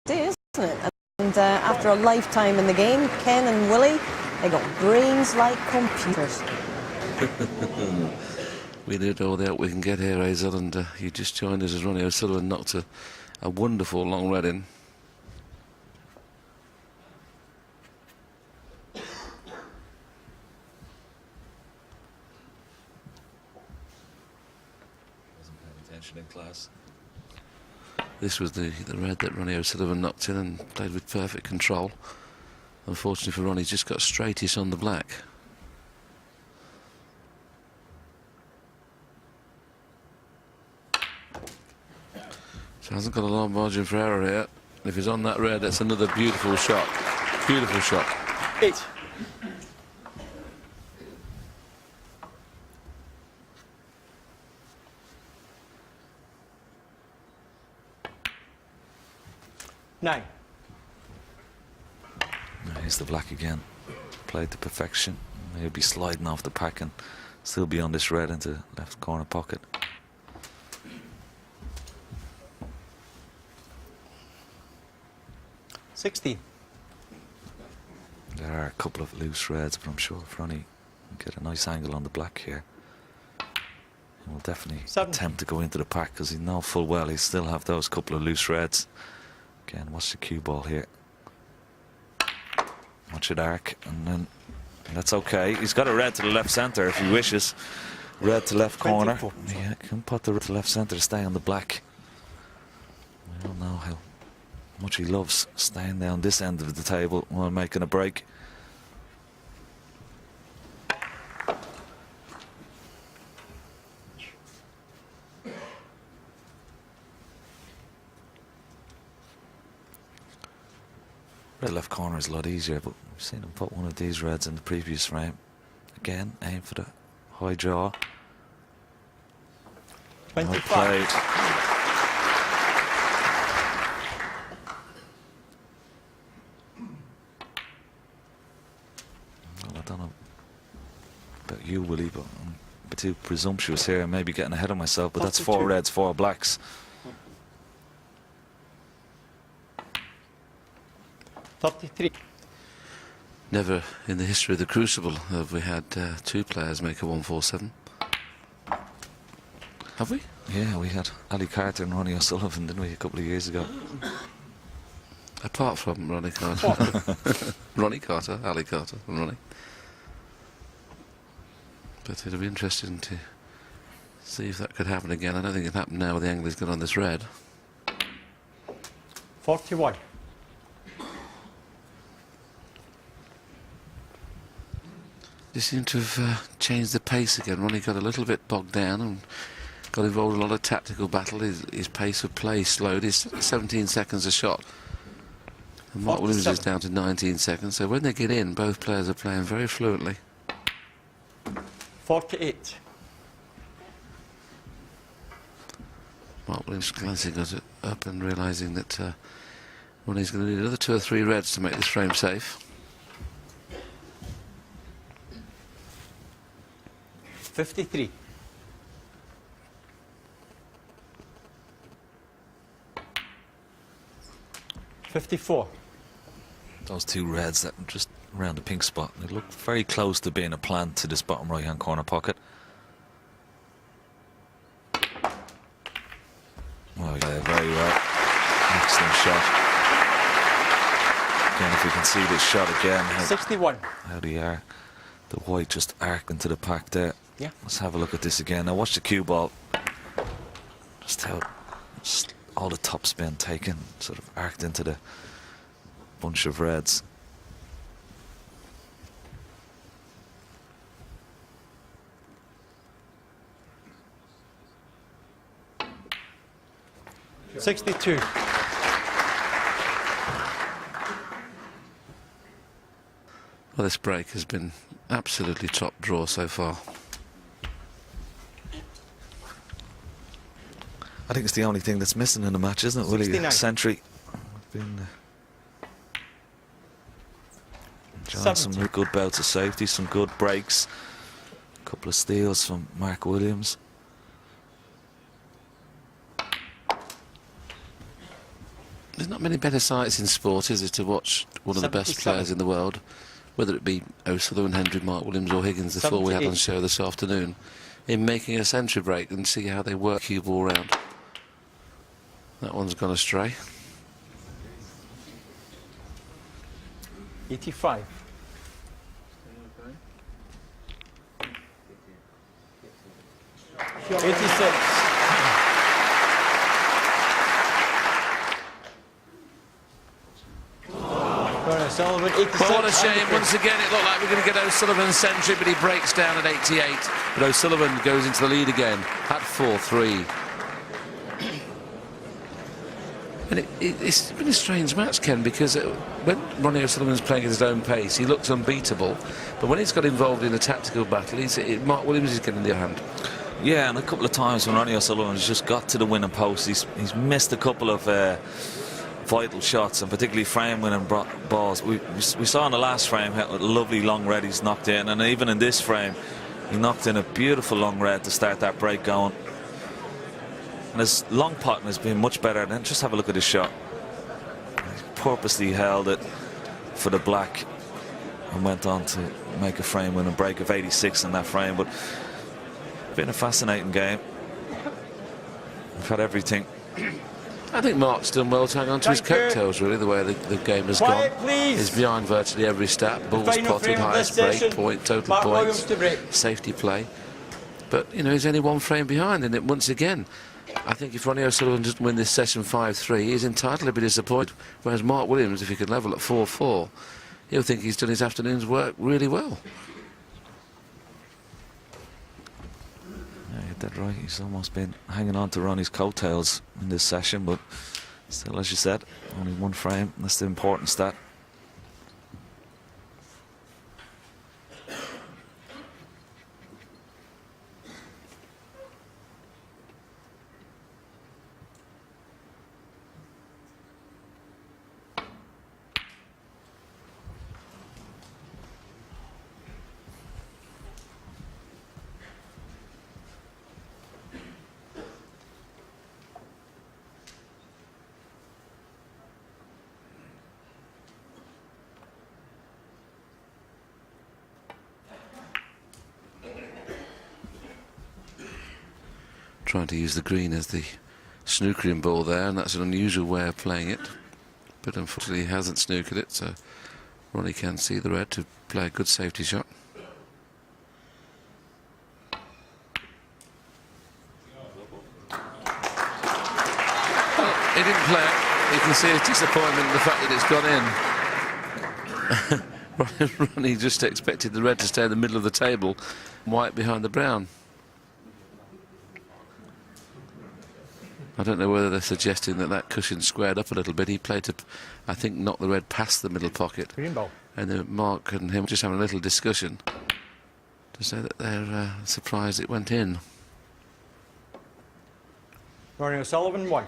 It is, isn't it? And after a lifetime in the game, Ken and Willie, they got brains like computers. We did all the help we can get here, Hazel, and you just joined us as Ronnie O'Sullivan knocked a wonderful long red in. Wasn't paying attention in class. This was the red that Ronnie O'Sullivan knocked in and played with perfect control. Unfortunately for Ronnie, he's just got straightish on the black. So hasn't got a long margin for error here. If he's on that red, that's another beautiful shot. Beautiful shot. 8. Nine. Here's the black again. Played to perfection. He'll be sliding off the pack and still be on this red into left corner pocket. $16. There are a couple of loose reds, but I'm sure if Ronnie can get a nice angle on the black here, he will definitely attempt to go into the pack, because he knows full well he still have those couple of loose reds. Again, watch the cue ball here. Watch it arc, and then that's okay. He's got a red to the left centre if he wishes. Red to left corner. Yeah, can put the red to left centre to stay on the black. I don't know how much he loves staying down this end of the table while making a break. Red left corner is a lot easier, but we've seen him put one of these reds in the previous frame. Again, aim for the high draw. 25. Well played. Well, I don't know about you, Willie, but I'm a bit too presumptuous here and maybe getting ahead of myself, but that's 4 reds, 4 blacks. 33. Never in the history of the Crucible have we had 2 players make a 147. Have we? Yeah, we had Ali Carter and Ronnie O'Sullivan, didn't we, a couple of years ago? Apart from Ronnie Carter. Ronnie Carter, Ali Carter and Ronnie. But it'll be interesting to see if that could happen again. I don't think it happened now with the angle he's got on this red. 41. They seem to have changed the pace again. Ronnie got a little bit bogged down and got involved in a lot of tactical battle. His pace of play slowed. He's 17 seconds a shot. And Mark Williams is down to 19 seconds. So when they get in, both players are playing very fluently. 48. Mark Williams glancing at it up and realising that Ronnie's going to need another 2 or 3 reds to make this frame safe. 53. $54. Those 2 reds that are just around the pink spot, they look very close to being a plan to this bottom right hand corner pocket. Oh yeah, very well. Excellent shot. Again, if we can see this shot again, 61. How the white just arced into the pack there. Yeah. Let's have a look at this again. Now watch the cue ball. Just how all the top spin taken, sort of arced into the bunch of reds. $62. Well, this break has been absolutely top draw so far. I think it's the only thing that's missing in the match, isn't it, Willie? 69. Century. Been enjoying some good bouts of safety, some good breaks. A couple of steals from Mark Williams. There's not many better sights in sport, is there, to watch one of the best 77. players in the world, whether it be O'Sullivan, Hendry, Mark Williams or Higgins, the four we had on 78. show this afternoon, in making a century break and see how they work cue ball round. That one's gone astray. 85. 86. O'Sullivan, 87. Well, what a shame. Once again, it looked like we're going to get O'Sullivan's century, but he breaks down at 88. But O'Sullivan goes into the lead again at 4-3. And it's been a strange match, Ken, because when Ronnie O'Sullivan's playing at his own pace, he looks unbeatable. But when he's got involved in a tactical battle, Mark Williams is getting the hand. Yeah, and a couple of times when Ronnie O'Sullivan's just got to the winning post, he's missed a couple of vital shots, and particularly frame winning balls. We saw in the last frame how lovely long red he's knocked in, and even in this frame he knocked in a beautiful long red to start that break going. And his long potting has been much better. Then just have a look at his shot. He purposely held it for the black and went on to make a frame winning break of 86 in that frame. But it's been a fascinating game. We've had everything. I think Mark's done well to hang on to his Thank you. coattails, really, the way the game has Quiet, gone. please. He's behind virtually every stat. Balls final potted, frame of highest this break, session, point, total Mark points, Williams to break. safety play. But, you know, he's only one frame behind, and it once again, I think if Ronnie O'Sullivan doesn't win this session 5-3, he's entitled to be disappointed. Whereas Mark Williams, if he can level at 4-4, he'll think he's done his afternoon's work really well. Yeah, you're dead right. He's almost been hanging on to Ronnie's coattails in this session, but still, as you said, only one frame. That's the important stat. Trying to use the green as the snookering ball there, and that's an unusual way of playing it. But unfortunately he hasn't snookered it, so Ronnie can see the red to play a good safety shot. Well, he didn't play it. You can see his disappointment in the fact that it's gone in. Ronnie just expected the red to stay in the middle of the table, white behind the brown. I don't know whether they're suggesting that cushion squared up a little bit. He played to, I think, knock the red past the middle pocket. Green ball. And then Mark and him just having a little discussion to say that they're surprised it went in. Ronnie O'Sullivan, 1.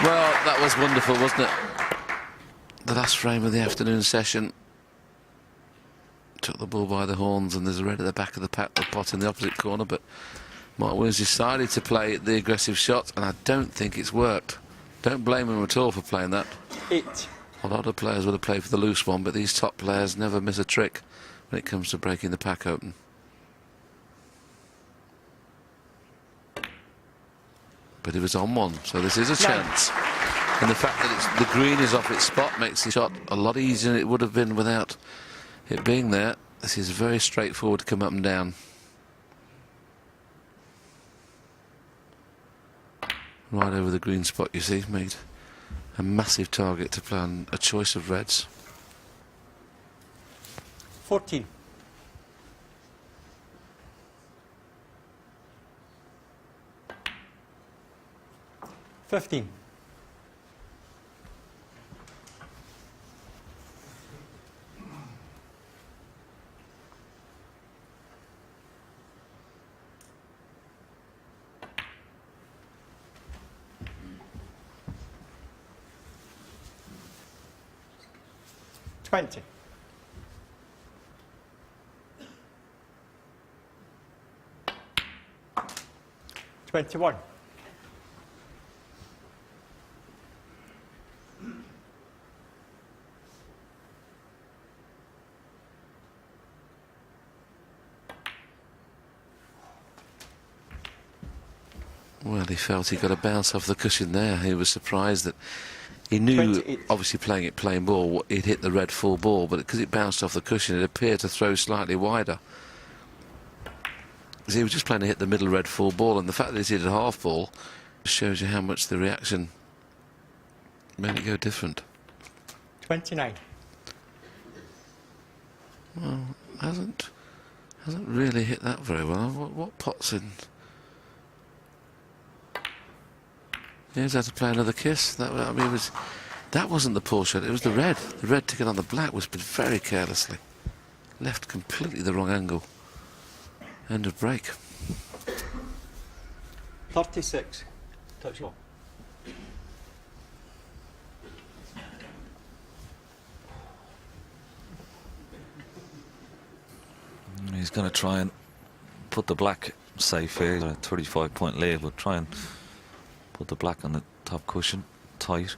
Well, that was wonderful, wasn't it? The last frame of the afternoon session. Took the ball by the horns, and there's a red at the back of the pot in the opposite corner, but Mark Williams decided to play the aggressive shot, and I don't think it's worked. Don't blame him at all for playing that. 8. A lot of players would have played for the loose one, but these top players never miss a trick when it comes to breaking the pack open. But he was on one, so this is a chance. And the fact that the green is off its spot makes the shot a lot easier than it would have been without it being there. This is very straightforward to come up and down. right over the green spot, you see, made a massive target to play on a choice of reds. 14. $15. $20. $21. Well, he felt he got a bounce off the cushion there. He was surprised that he knew, 28. obviously playing plain ball, he'd hit the red full ball, but because it bounced off the cushion, it appeared to throw slightly wider. So he was just playing to hit the middle red full ball, and the fact that he's hit a half ball shows you how much the reaction made it go different. 29. Well, hasn't really hit that very well. What pot's in? Yeah, he's had to play another kiss. That, I mean, that wasn't the poor shot. It was the red. The red ticket on the black was put very carelessly. Left completely the wrong angle. End of break. 36. Touch ball. He's going to try and put the black safe here. A 35-point lead, but try and put the black on the top cushion tight.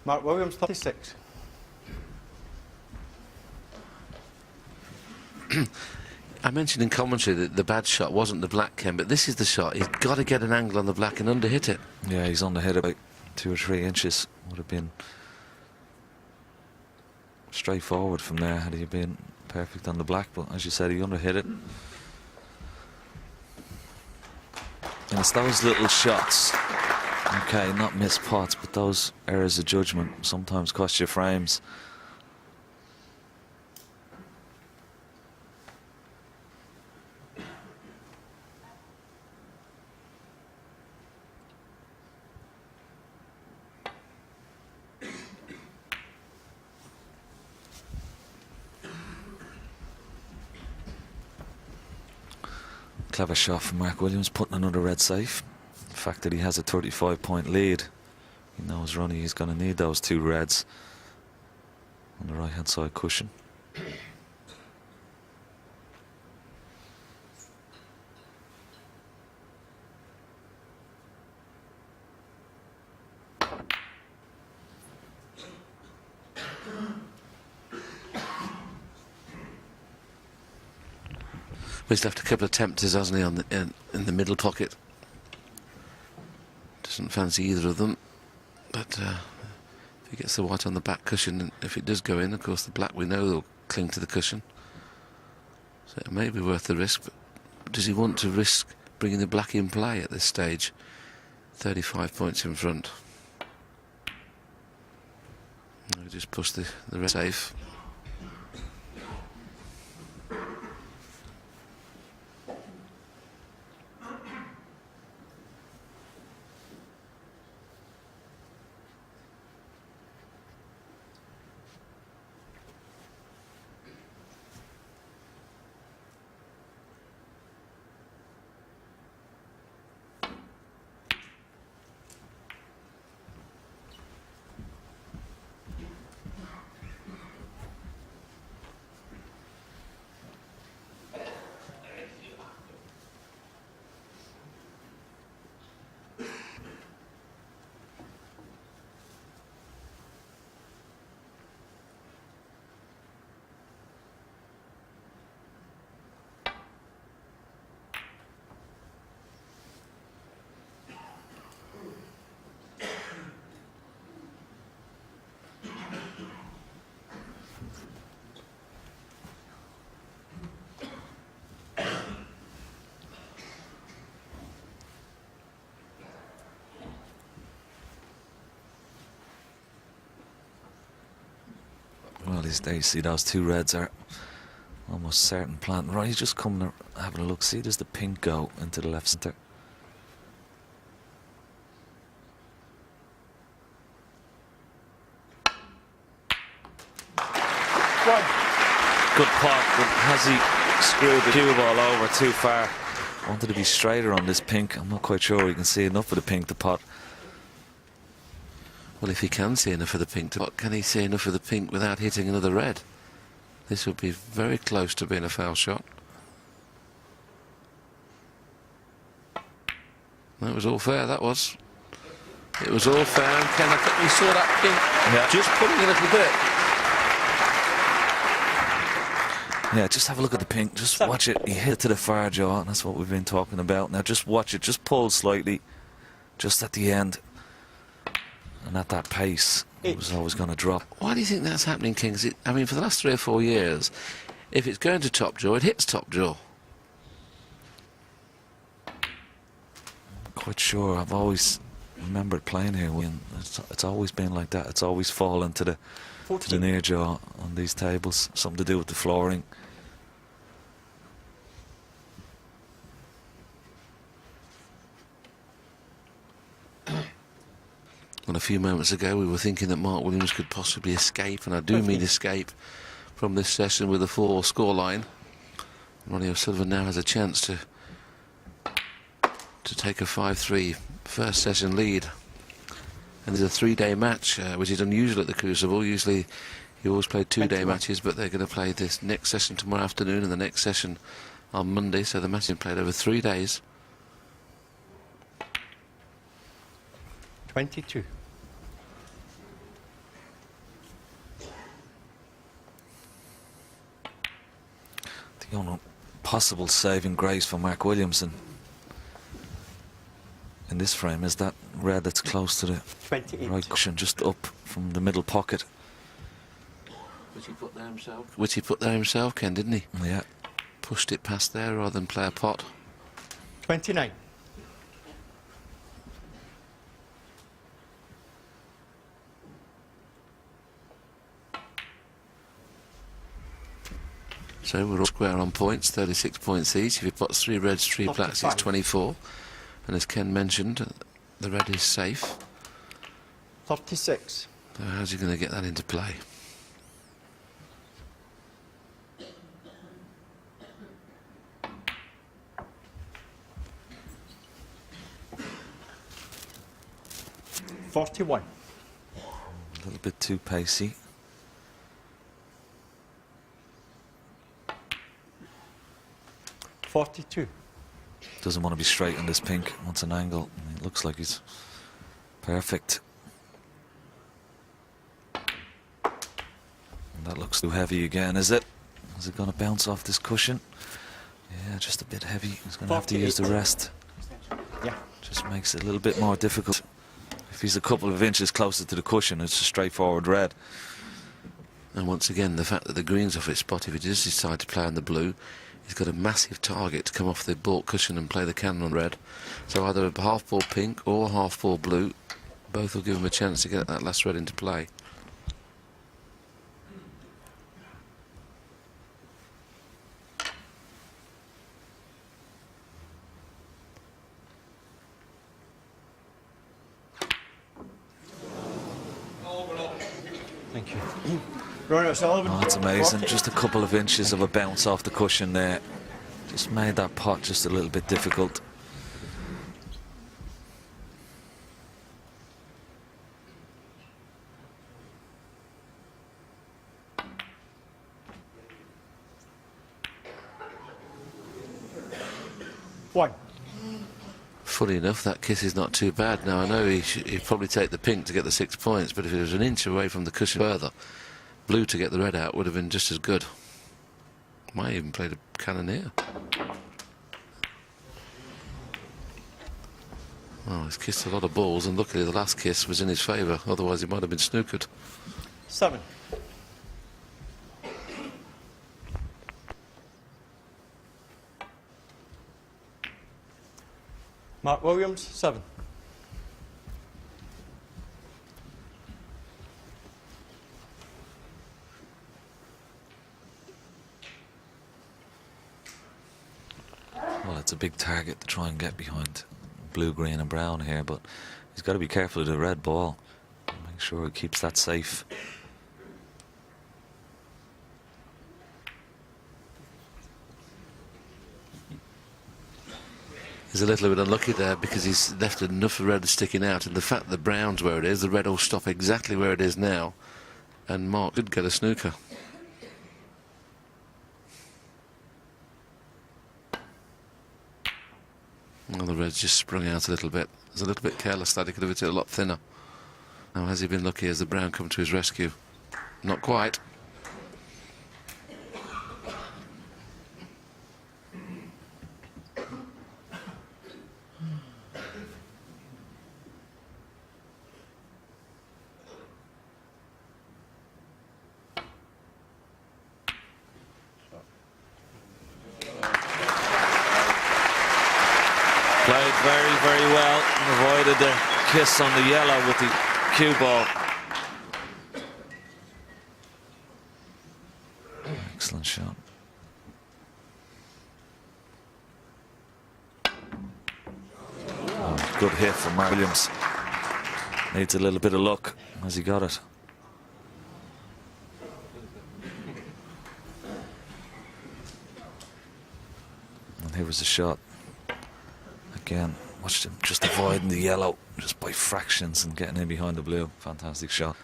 Mark Williams, 36. I mentioned in commentary that the bad shot wasn't the black, Ken, but this is the shot. He's got to get an angle on the black and underhit it. Yeah, he's underhit about 2 or 3 inches. Would have been straightforward from there had he been perfect on the black, but as you said, he underhit it. And it's those little shots, okay, not missed pots, but those errors of judgment sometimes cost you frames. Clever shot from Mark Williams, putting another red safe. The fact that he has a 35-point lead, he knows Ronnie is going to need those 2 reds on the right-hand side cushion. He's left a couple of tempters, hasn't he, on in the middle pocket. Doesn't fancy either of them. But if he gets the white on the back cushion, and if it does go in, of course, the black we know will cling to the cushion. So it may be worth the risk, but does he want to risk bringing the black in play at this stage? 35 points in front. We'll just push the red safe. there you see those two reds are almost certain planting. Right, he's just coming, having a look. See, there's the pink go into the left centre. Good pot, but has he screwed the cue ball over too far? Wanted to be straighter on this pink. I'm not quite sure we can see enough of the pink to pot. Well, if he can see enough of the pink to pot, can he see enough of the pink without hitting another red? This would be very close to being a foul shot. That was all fair, that was. It was all fair, and Ken, I think we saw that pink just pulling a little bit. Yeah, just have a look at the pink. Just watch it. He hit it to the far jaw, and that's what we've been talking about. Now just watch it. Just pull slightly, just at the end. And at that pace, it was always going to drop. Why do you think that's happening, King? I mean, for the last 3 or 4 years, if it's going to top jaw, it hits top jaw. I'm quite sure. I've always remembered playing here when it's always been like that. It's always fallen to the near jaw on these tables. Something to do with the flooring. Well, a few moments ago we were thinking that Mark Williams could possibly escape, and I do mean escape, from this session with a 4 scoreline. Ronnie O'Sullivan now has a chance to take a 5-3 first session lead. And there's a 3-day match, which is unusual at the Crucible. Usually you always play 2-day matches, but they're going to play this next session tomorrow afternoon and the next session on Monday, so the match is played over 3 days. 22. The only possible saving grace for Mark Williamson in this frame is that red that's close to the 28. right cushion, just up from the middle pocket. Which he put there himself, Ken, didn't he? Yeah. Pushed it past there rather than play a pot. 29. So we're all square on points, 36 points each. If he puts 3 reds, 3 blacks, it's 24. And as Ken mentioned, the red is safe. 36. So how's he going to get that into play? $41. A little bit too pacey. $42. Doesn't want to be straight on this pink. Wants an angle. It looks like he's perfect. And that looks too heavy again, is it? Is it going to bounce off this cushion? Yeah, just a bit heavy. He's going to have to use the rest. Yeah. Just makes it a little bit more difficult. If he's a couple of inches closer to the cushion, it's a straightforward red. And once again, the fact that the green's off its spot, if he does decide to play on the blue, he's got a massive target to come off the baulk cushion and play the cannon on red. So either a half-ball pink or half-ball blue, both will give him a chance to get that last red into play. Thank you. Ronnie O'Sullivan. Oh, that's amazing. Just a couple of inches of a bounce off the cushion there. Just made that pot just a little bit difficult. One. Funny enough, that kiss is not too bad. Now, I know he'd probably take the pink to get the 6 points, but if it was an inch away from the cushion further, blue to get the red out would have been just as good. Might even played a cannoneer. Oh, he's kissed a lot of balls, and luckily the last kiss was in his favour, otherwise he might have been snookered. 7. Mark Williams, 7. That's a big target to try and get behind blue, green and brown here, but he's got to be careful of the red ball. Make sure he keeps that safe. He's a little bit unlucky there because he's left enough red sticking out, and the fact that the brown's where it is, the red will stop exactly where it is now, and Mark could get a snooker. Well, the red's just sprung out a little bit. It's a little bit careless that he could have hit it a lot thinner. Now, has he been lucky? Has the brown come to his rescue? Not quite. Played very, very well and avoided the kiss on the yellow with the cue ball. Excellent shot. Oh, good hit from Mark Williams. Needs a little bit of luck as he got it. And here was the shot. Again, watched him just avoiding the yellow just by fractions and getting in behind the blue. Fantastic shot.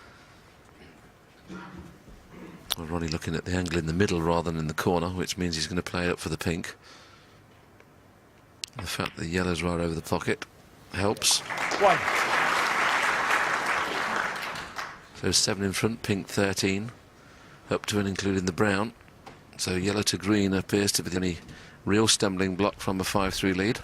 Well, Ronnie looking at the angle in the middle rather than in the corner, which means he's going to play it up for the pink. The fact that the yellow's right over the pocket helps. 1. So 7 in front, pink 13, up to and including the brown. So yellow to green appears to be the only real stumbling block from a 5-3 lead.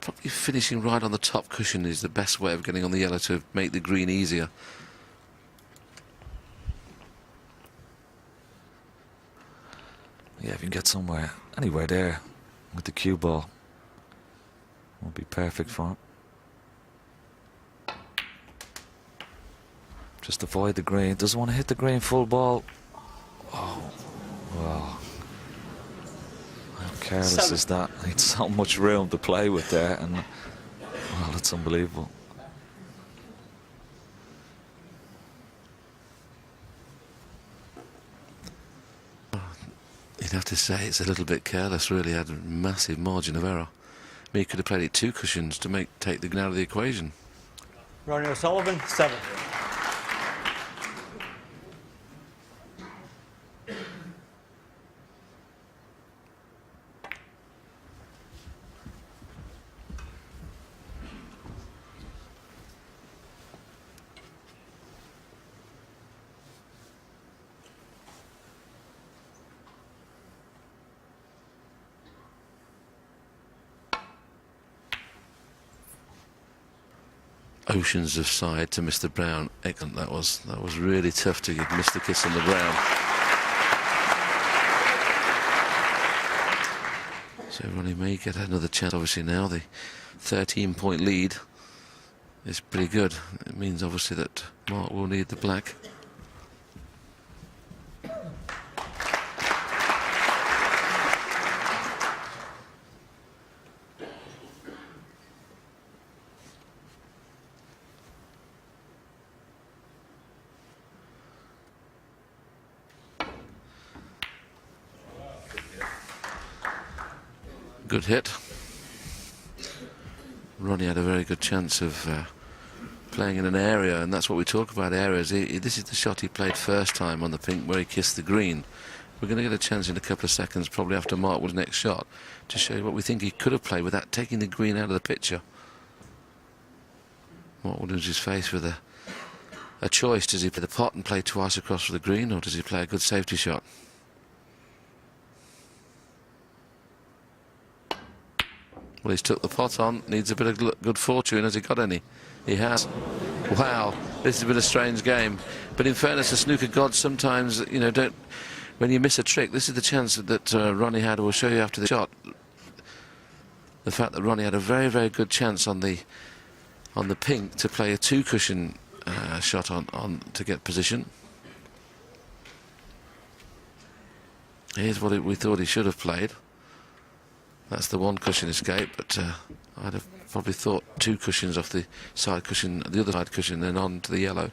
Probably finishing right on the top cushion is the best way of getting on the yellow to make the green easier. Yeah, if you can get anywhere there with the cue ball, will be perfect for him. Just avoid the green. Doesn't want to hit the green full ball. Oh, wow. How careless 7. is that? It's so much room to play with there, and well, it's unbelievable. You'd have to say it's a little bit careless, really. Had a massive margin of error. I mean, he could have played it 2 cushions to take the green out of the equation. Ronnie O'Sullivan, 7. Oceans of side to Mr. Brown. Excellent. That was really tough to give Mr. Kiss on the brown. So Ronnie may get another chance. Obviously now the 13-point lead is pretty good. It means obviously that Mark will need the black. Good hit. Ronnie had a very good chance of playing in an area, and that's what we talk about, areas. This is the shot he played first time on the pink where he kissed the green. We're going to get a chance in a couple of seconds, probably after Mark Wood's next shot, to show you what we think he could have played without taking the green out of the picture. Mark Wood is faced with a choice. Does he play the pot and play twice across for the green, or does he play a good safety shot? Well, he's took the pot on, needs a bit of good fortune. Has he got any? He has. Wow, this has been a strange game. But in fairness, the snooker gods sometimes, you know, don't... When you miss a trick, this is the chance that Ronnie had. We'll show you after the shot. The fact that Ronnie had a very, very good chance on the pink to play a 2-cushion shot on to get position. Here's what we thought he should have played. That's the one cushion escape, but I'd have probably thought 2 cushions off the side cushion, the other side cushion, then on to the yellow.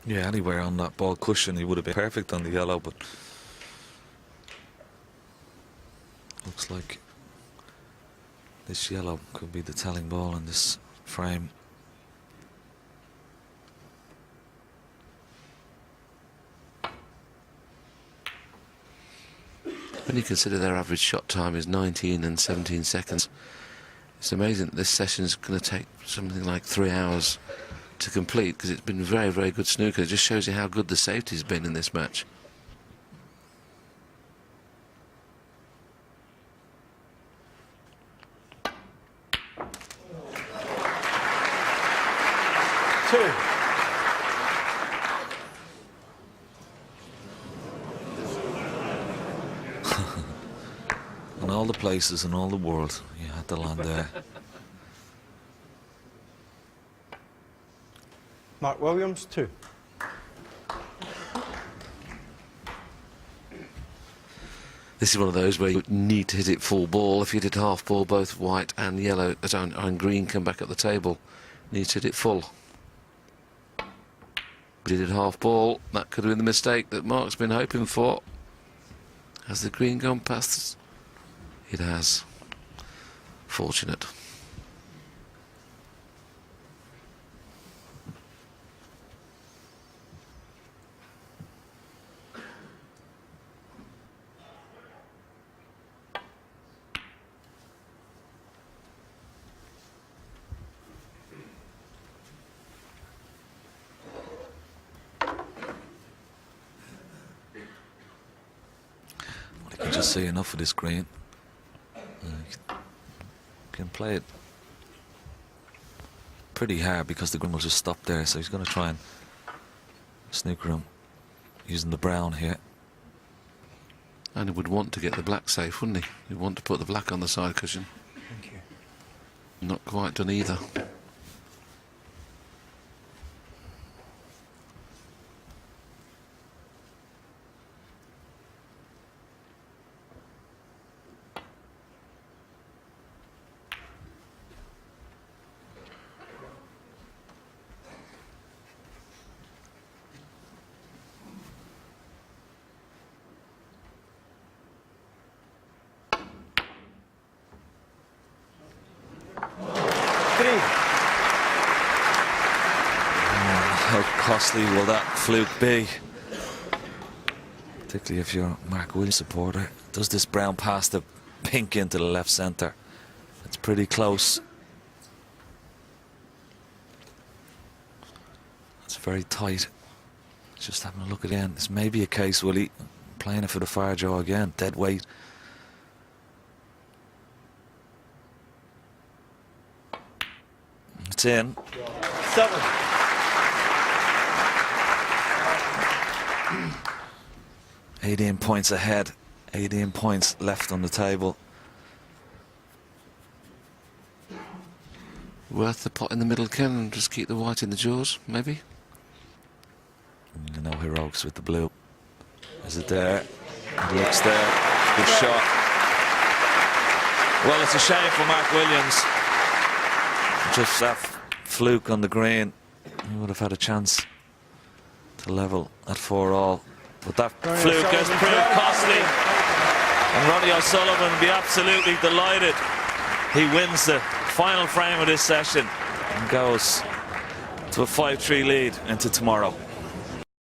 Yeah, anywhere on that ball cushion, he would have been perfect on the yellow, but looks like this yellow could be the telling ball in this frame. When you consider their average shot time is 19 and 17 seconds, it's amazing that this session is going to take something like 3 hours to complete, because it's been very, very good snooker. It just shows you how good the safety's been in this match. Two. In all the places in all the world, you had to land there. Mark Williams, 2. This is one of those where you need to hit it full ball. If you did half ball, both white and yellow and green come back up the table. Need to hit it full. But he did half ball. That could have been the mistake that Mark's been hoping for. Has the green gone past? It has. Fortunate. You can just see enough of this green. Can play it pretty hard because the green will just stop there, so he's going to try and snooker him using the brown here. And he would want to get the black safe, wouldn't he? He'd want to put the black on the side cushion. Thank you. Not quite done either. How costly will that fluke be? Particularly if you're a Mark Williams supporter. Does this brown pass the pink into the left centre? It's pretty close. It's very tight. Just having a look again. This may be a case, Willie, playing it for the fire jaw again. Dead weight. It's in. 7. 18 points ahead. 18 points left on the table. Worth the pot in the middle, Ken, and just keep the white in the jaws, maybe? No heroics with the blue. Is it there? It looks there. Good shot. Well, it's a shame for Mark Williams. Just that fluke on the green. He would have had a chance to level at 4-all. But that fluke has proved costly. And Ronnie O'Sullivan will be absolutely delighted. He wins the final frame of this session and goes to a 5-3 lead into tomorrow.